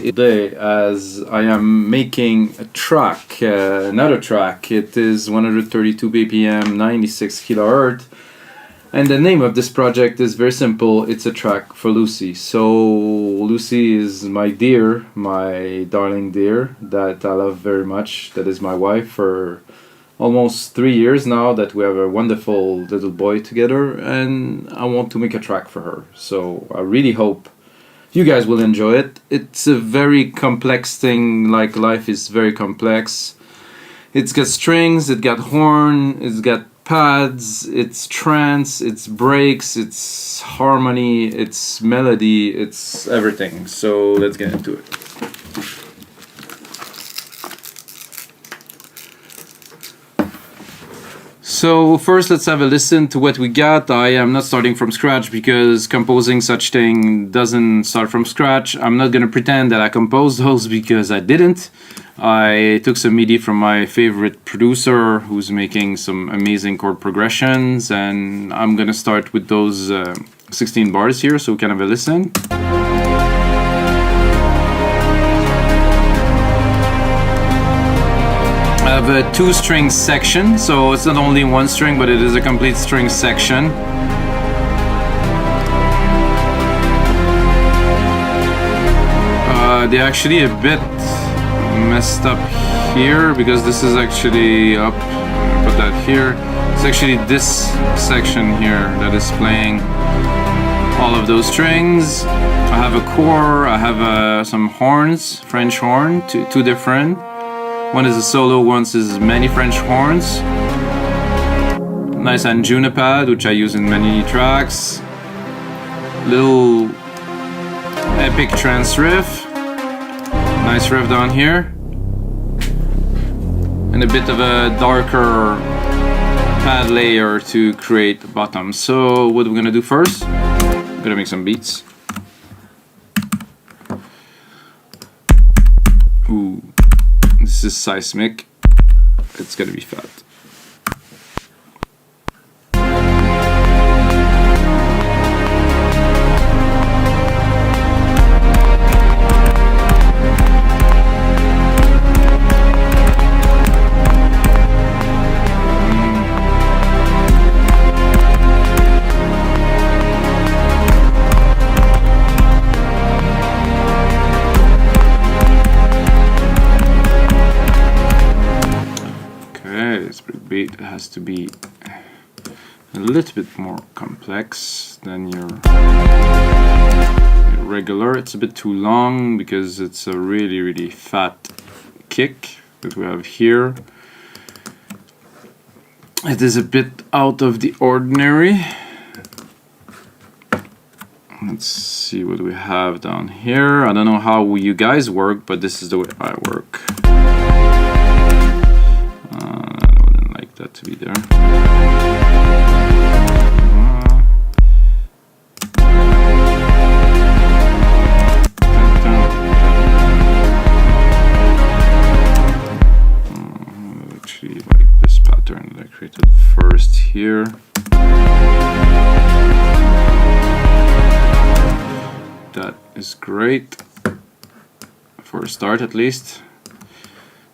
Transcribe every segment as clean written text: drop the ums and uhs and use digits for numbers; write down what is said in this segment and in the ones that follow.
today as I am making a track, another track. It is 132 BPM, 96 kHz, and the name of this project is very simple. It's a track for Lucy. So Lucy is my dear, my darling dear that I love very much. That is my wife for almost 3 years now that we have a wonderful little boy together, and I want to make a track for her. So I really hope you guys will enjoy it. It's a very complex thing, like life is very complex. It's got strings, it's got horn, it's got pads, it's trance, it's breaks, it's harmony, it's melody, it's everything. So let's get into it. So first let's have a listen to what we got. I am not starting from scratch because composing such thing doesn't start from scratch. I'm not gonna pretend that I composed those because I didn't. I took some MIDI from my favorite producer who's making some amazing chord progressions, and I'm gonna start with those 16 bars here so we can have a listen. I have a 2-string section, so it's not only one string, but it is a complete string section. They're actually a bit messed up here because this is actually up. Put that here. It's actually this section here that is playing all of those strings. I have a core, I have some horns, French horn, two different. One is a solo, one is many French horns. Nice Anjuna pad, which I use in many tracks. Little epic trance riff. Nice riff down here. And a bit of a darker pad layer to create the bottom. So what we're gonna do first, I'm gonna make some beats. Ooh. This is seismic. It's gonna be fat. It has to be a little bit more complex than your regular. It's a bit too long because it's a really fat kick that we have here. It is a bit out of the ordinary. Let's see what we have down here. I don't know how you guys work, but this is the way I work. That to be there. Actually, like this pattern that I created first here. That is great for a start, at least.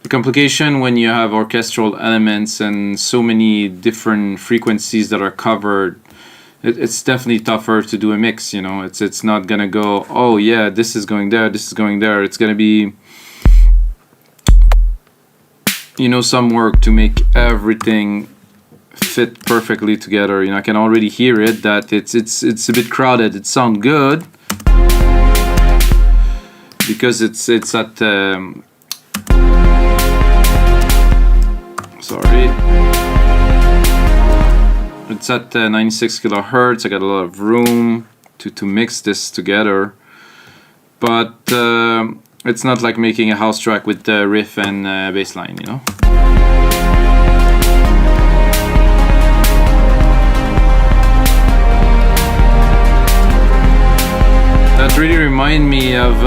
The complication when you have orchestral elements and so many different frequencies that are covered, it's definitely tougher to do a mix, you know. It's not gonna go, oh yeah, this is going there, this is going there. It's gonna be, you know, some work to make everything fit perfectly together. You know, I can already hear it that it's a bit crowded. It sounds good because it's at sorry, it's at 96 kHz. I got a lot of room to mix this together, but it's not like making a house track with riff and bass line, you know. That really reminds me of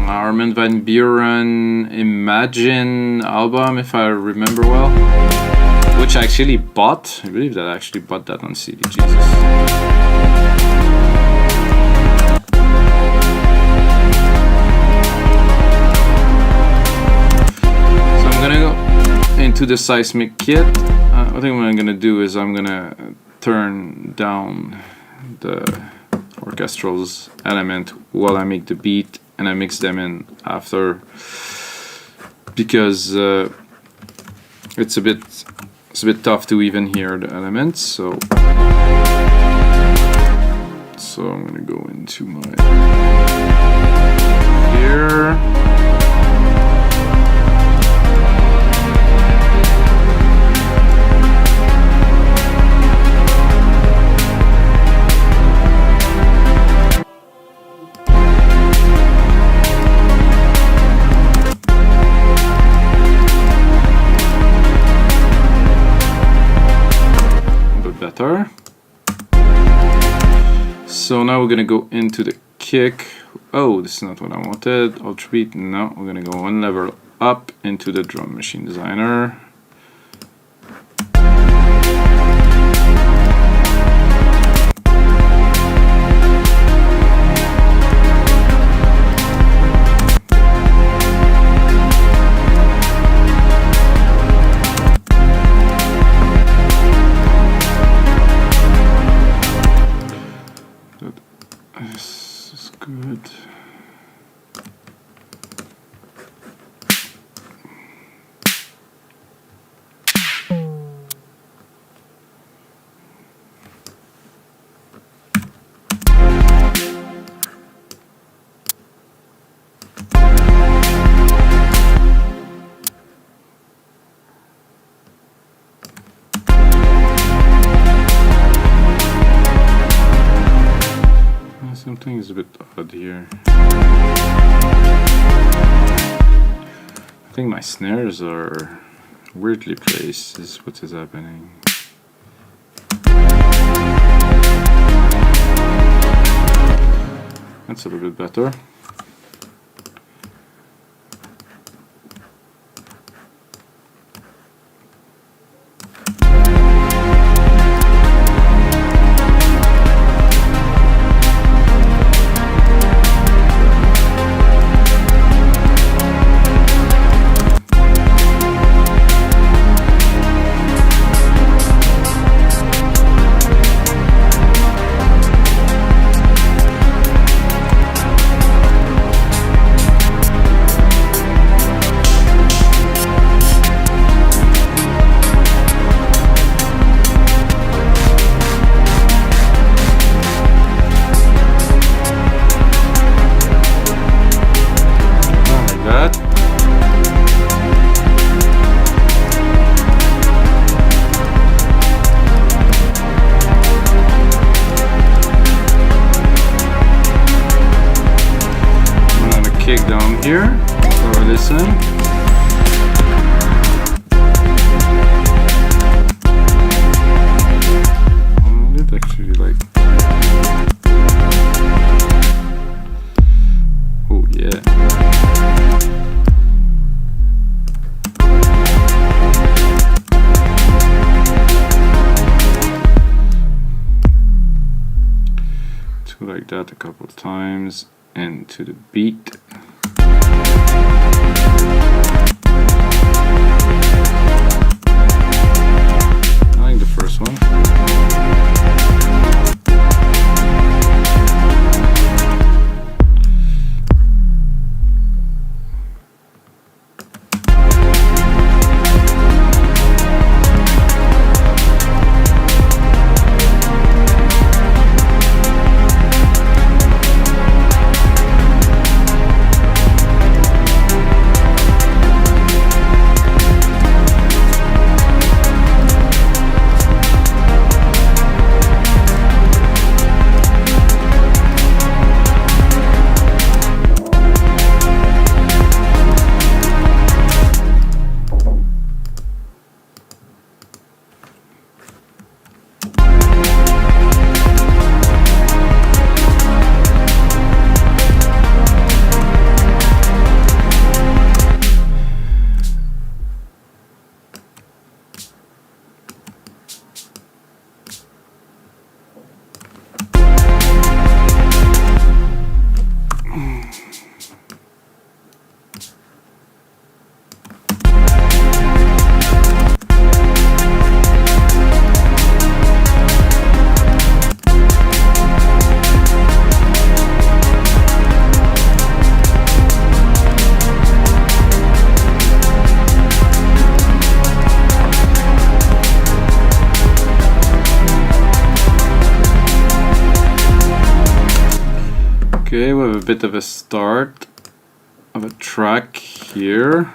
Armin van Buuren Imagine album, if I remember well, which I actually bought. I believe that I actually bought that on CD. Jesus. into the seismic kit. I think what I'm gonna do is I'm gonna turn down the orchestral's element while I make the beat, and I mix them in after, because it's a bit tough to even hear the elements. So I'm gonna go into my here. Better. So now we're gonna go into the kick. Oh, this is not what I wanted. I'll treat. No, we're gonna go one level up into the drum machine designer. This is good. Something is a bit odd here. I think my snares are weirdly placed, is what is happening. That's a little bit better. Down here, or listen. It actually like. Oh yeah. Do like that a couple of times, and to the beat. I like the first one. bit of a start of a track here.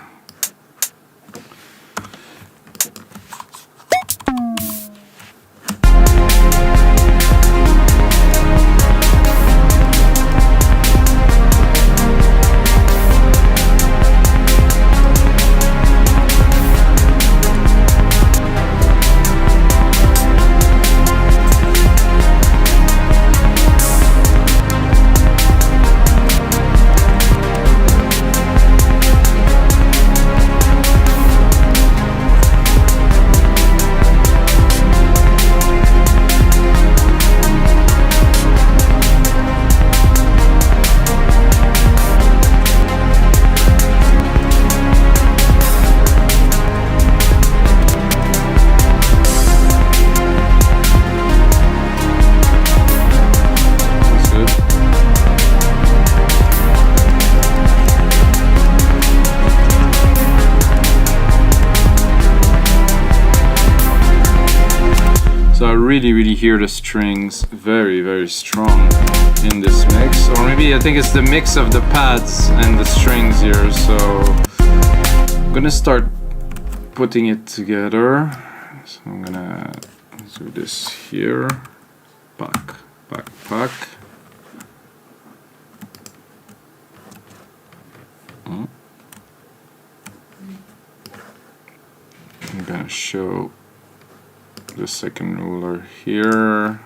Really hear the strings very strong in this mix, or maybe I think it's the mix of the pads and the strings here. So I'm gonna start putting it together. So I'm gonna do this here, pack. I'm gonna show the second ruler here.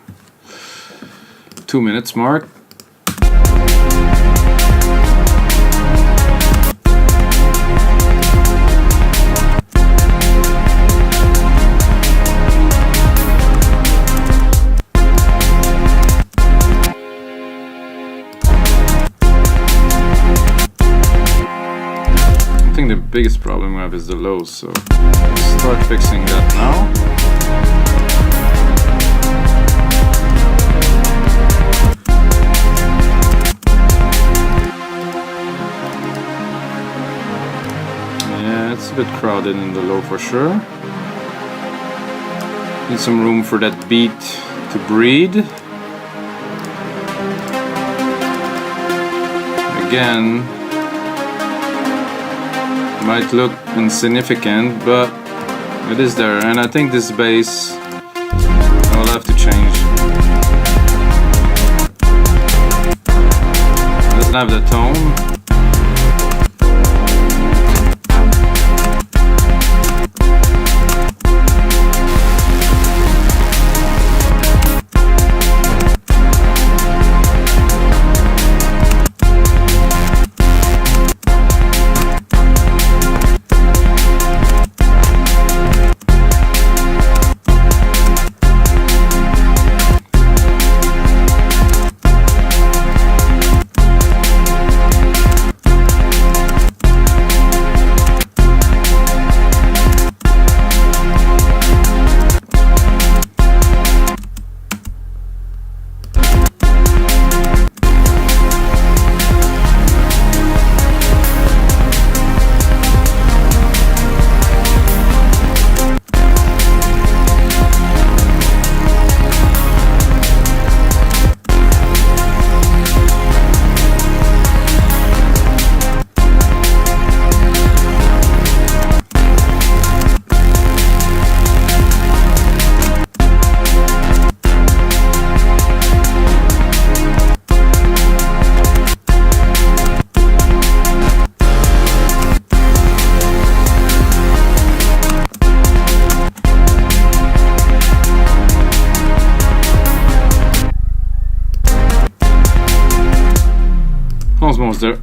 2 minutes mark. I think the biggest problem we have is the lows, so let's start fixing that now. It's a bit crowded in the low for sure. Need some room for that beat to breathe. Again, might look insignificant, but it is there, and I think this bass I'll have to change. It doesn't have the tone.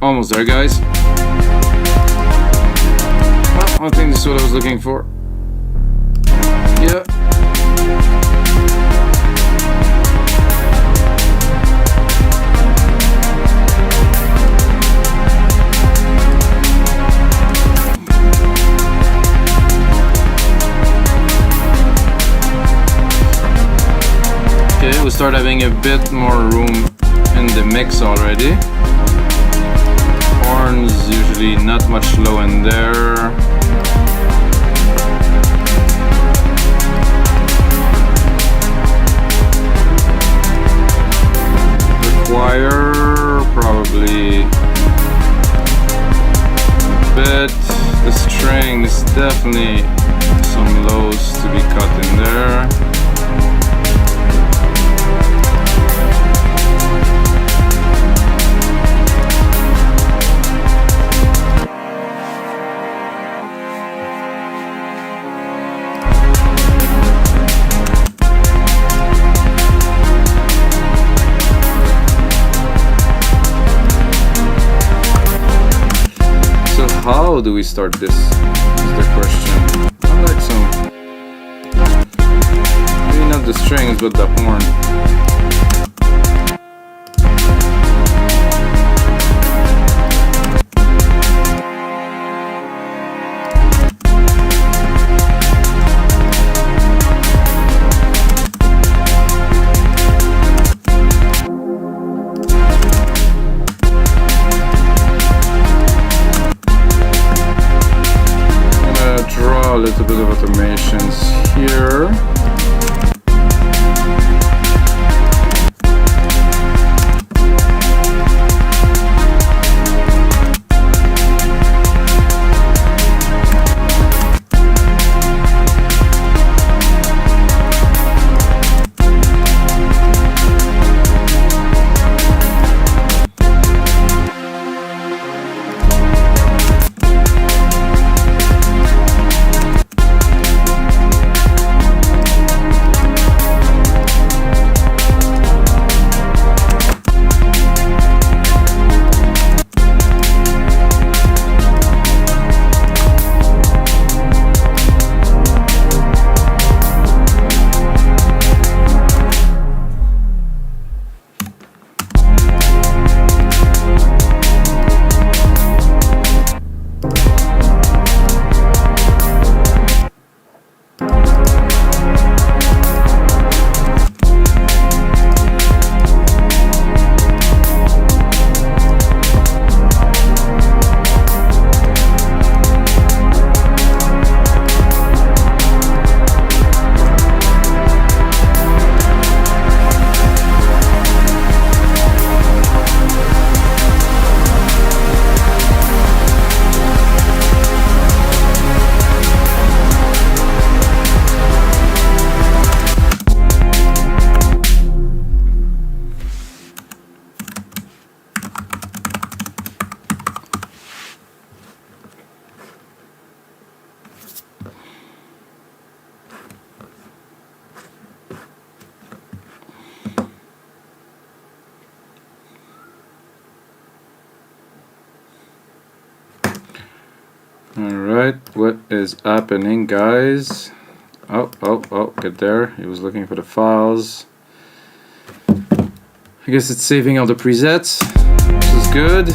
Almost there, guys. Well, I think this is what I was looking for. Yeah. Okay, we start having a bit more room in the mix already. Horns, usually not much low in there. Choir, probably strings, definitely some lows to be cut in there. How do we start this? Is the question. I like some, maybe not the strings, but the horn. A little bit of automations here. Alright, what is happening, guys? Oh, get there. He was looking for the files. I guess it's saving all the presets. This is good.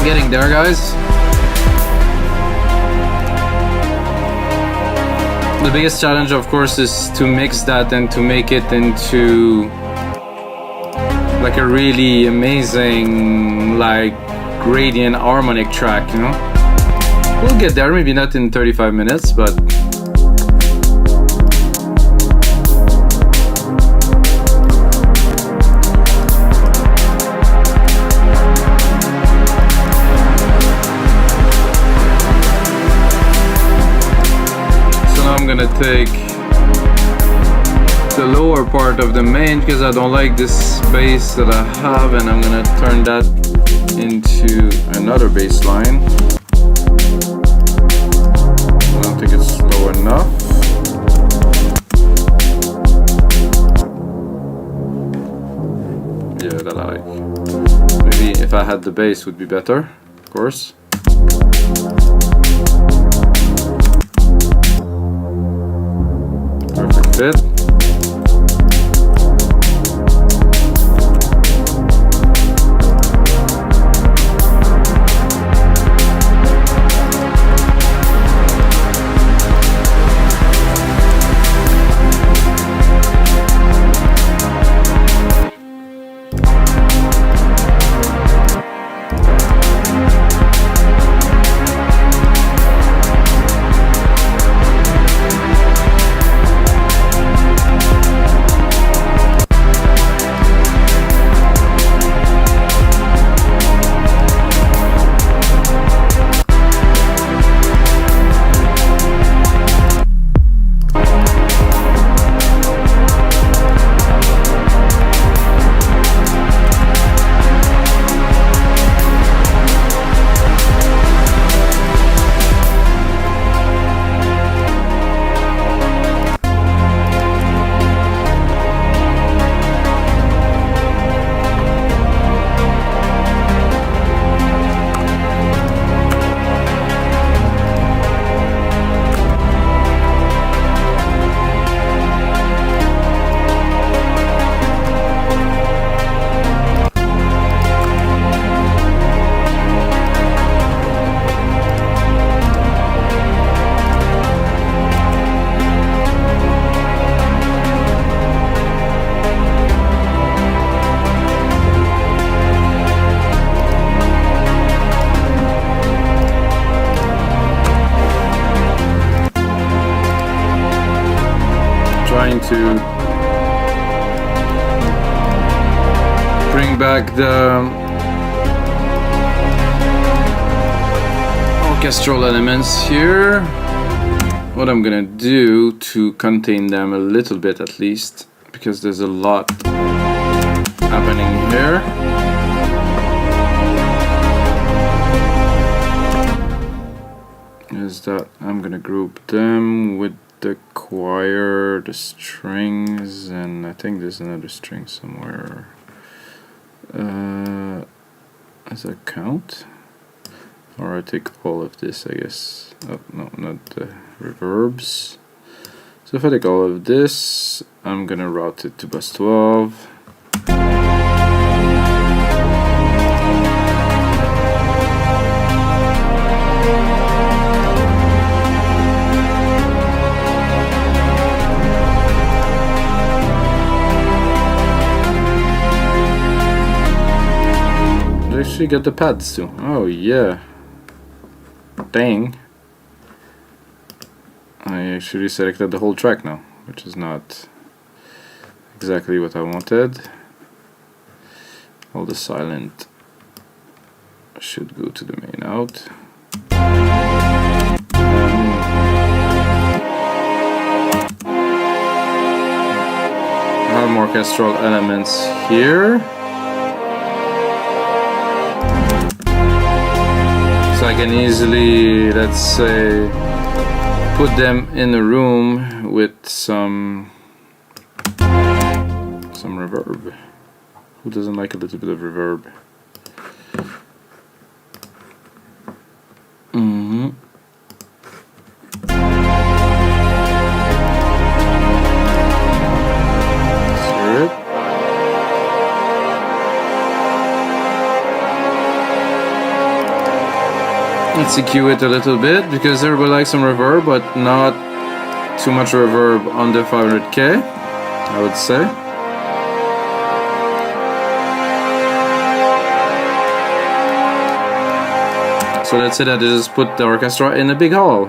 Getting there, guys. The biggest challenge, of course, is to mix that and to make it into like a really amazing, like, gradient harmonic track, you know? We'll get there, maybe not in 35 minutes, but I'm gonna take the lower part of the main because I don't like this bass that I have, and I'm gonna turn that into another bass line. I don't think it's low enough. Yeah, that I like. Maybe if I had the bass would be better, of course. Perfect fit. To bring back the orchestral elements here. What I'm gonna do to contain them a little bit at least, because there's a lot happening here. Is that I'm gonna group them with the choir, the strings, and I think there's another string somewhere. As a count, or I take all of this, I guess. Oh no, not the reverbs. So if I take all of this, I'm gonna route it to bus 12. Actually got the pads too. Oh yeah. Dang. I actually selected the whole track now, which is not exactly what I wanted. All the silent should go to the main out. I have more orchestral elements here. So I can easily, let's say, put them in a room with some reverb. Who doesn't like a little bit of reverb? Let's EQ it a little bit because everybody likes some reverb, but not too much reverb under 500k, I would say. So let's say that I just put the orchestra in a big hall.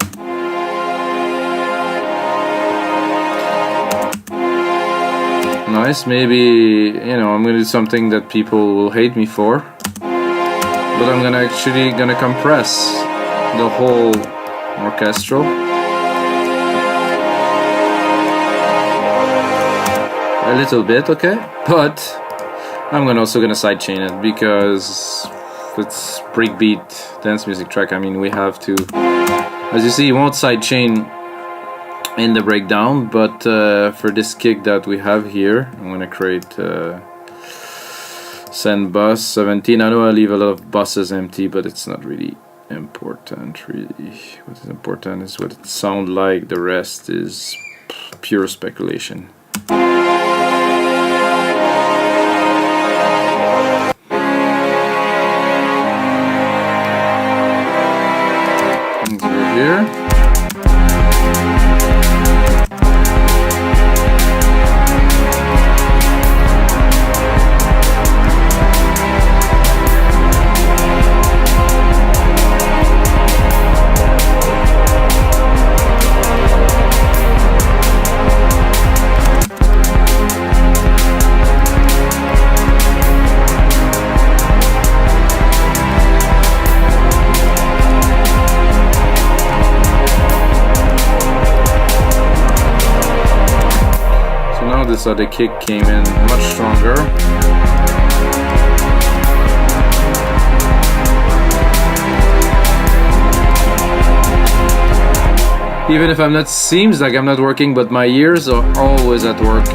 Nice, maybe, you know, I'm gonna do something that people will hate me for, but I'm gonna compress the whole orchestral. A little bit, okay? But I'm also gonna sidechain it because it's breakbeat dance music track. I mean, we have to, as you see, you won't sidechain in the breakdown, but for this kick that we have here, I'm gonna create send bus 17. I know I leave a lot of buses empty, but it's not really important. Really, what is important is what it sounds like. The rest is pure speculation. Things over here. So the kick came in much stronger. Even if I'm not, seems like I'm not working, but my ears are always at work.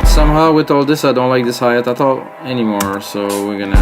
Somehow with all this I don't like this hi-hat at all anymore, so we're gonna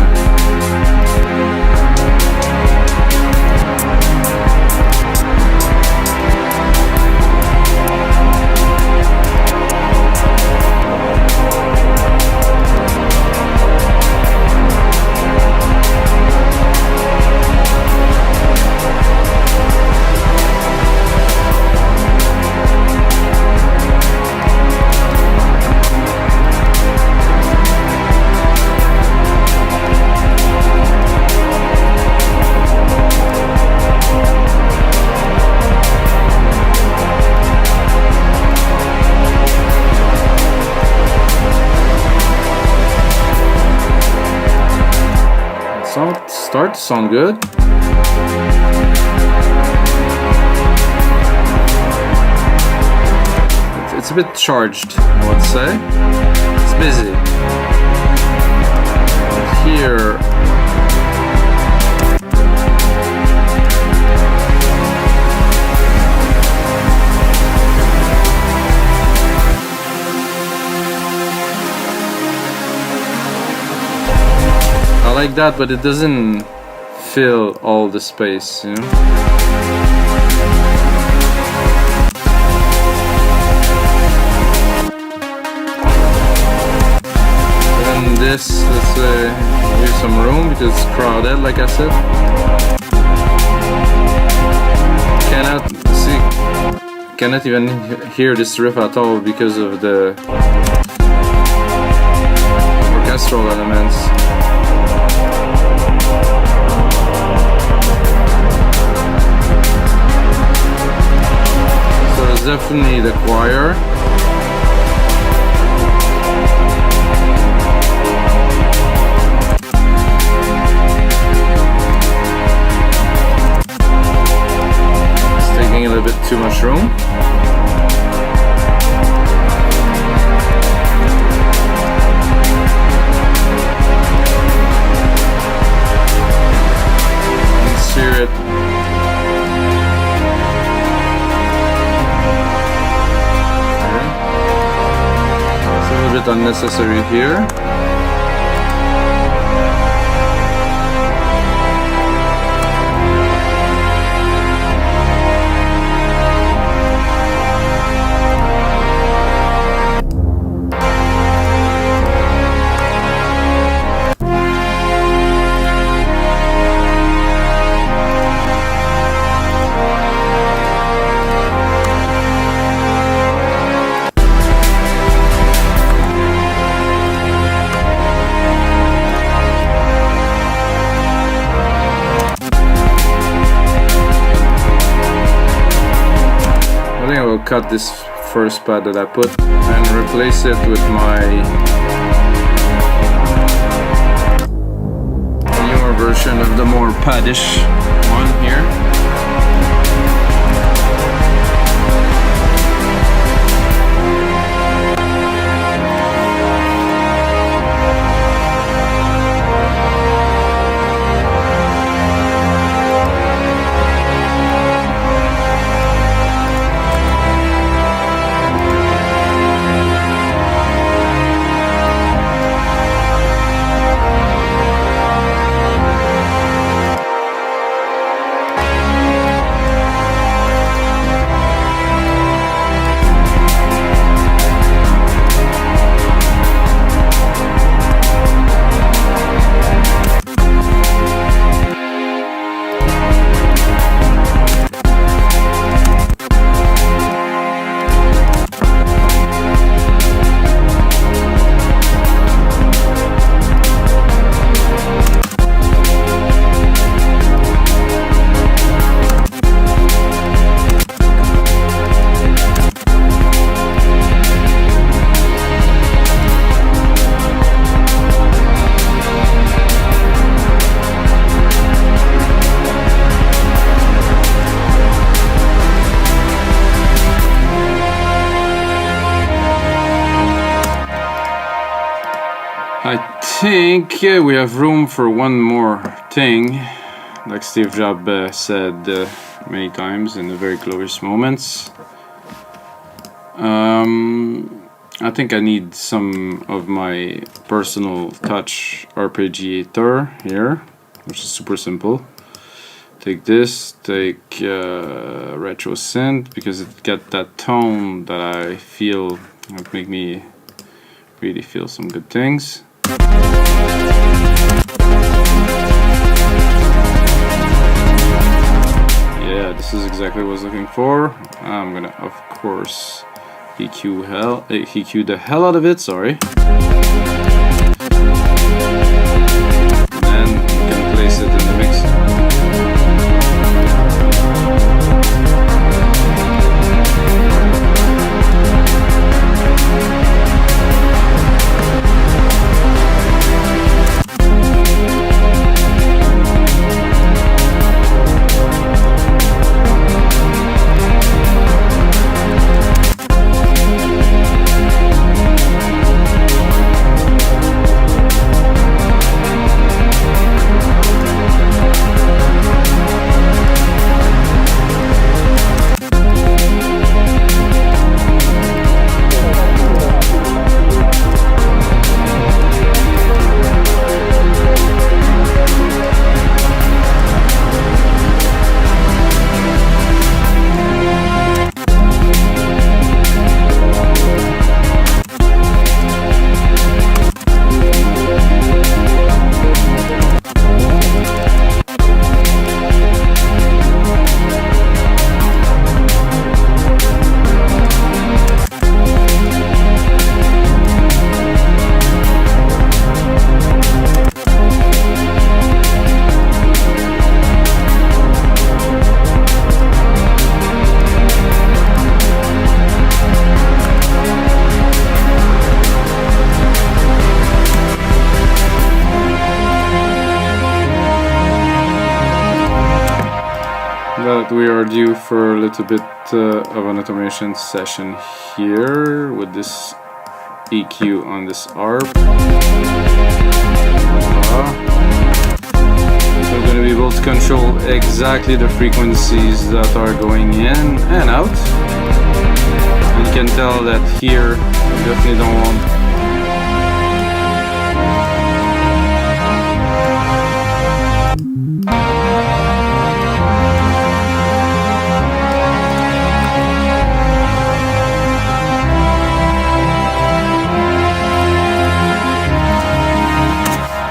start to sound good. It's a bit charged, I would say. It's busy. Here, I like that, but it doesn't fill all the space, you know? And this, let's leave some room because it's crowded, like I said. Cannot even hear this riff at all because of the orchestral elements. Definitely the choir. It's taking a little bit too much room. Let's hear it. Bit unnecessary here. cut this first pad that I put and replace it with my newer version of the more paddish one here. I think we have room for one more thing, like Steve Jobs said many times in the very glorious moments. I think I need some of my personal touch arpeggiator here, which is super simple. Take this, take retro synth, because it got that tone that I feel would make me really feel some good things. Yeah, this is exactly what I was looking for. I'm gonna, of course, EQ the hell out of it, sorry. And you can place it in the mix. But we are due for a little bit of an automation session here with this EQ on this ARP. So I'm going to be able to control exactly the frequencies that are going in and out. And you can tell that here I definitely don't want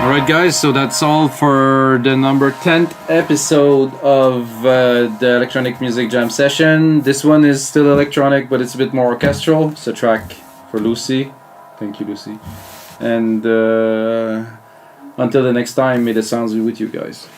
Alright guys, so that's all for the number 10th episode of the Electronic Music Jam session. This one is still electronic, but it's a bit more orchestral. It's a track for Lucy. Thank you, Lucy. And until the next time, may the sounds be with you guys.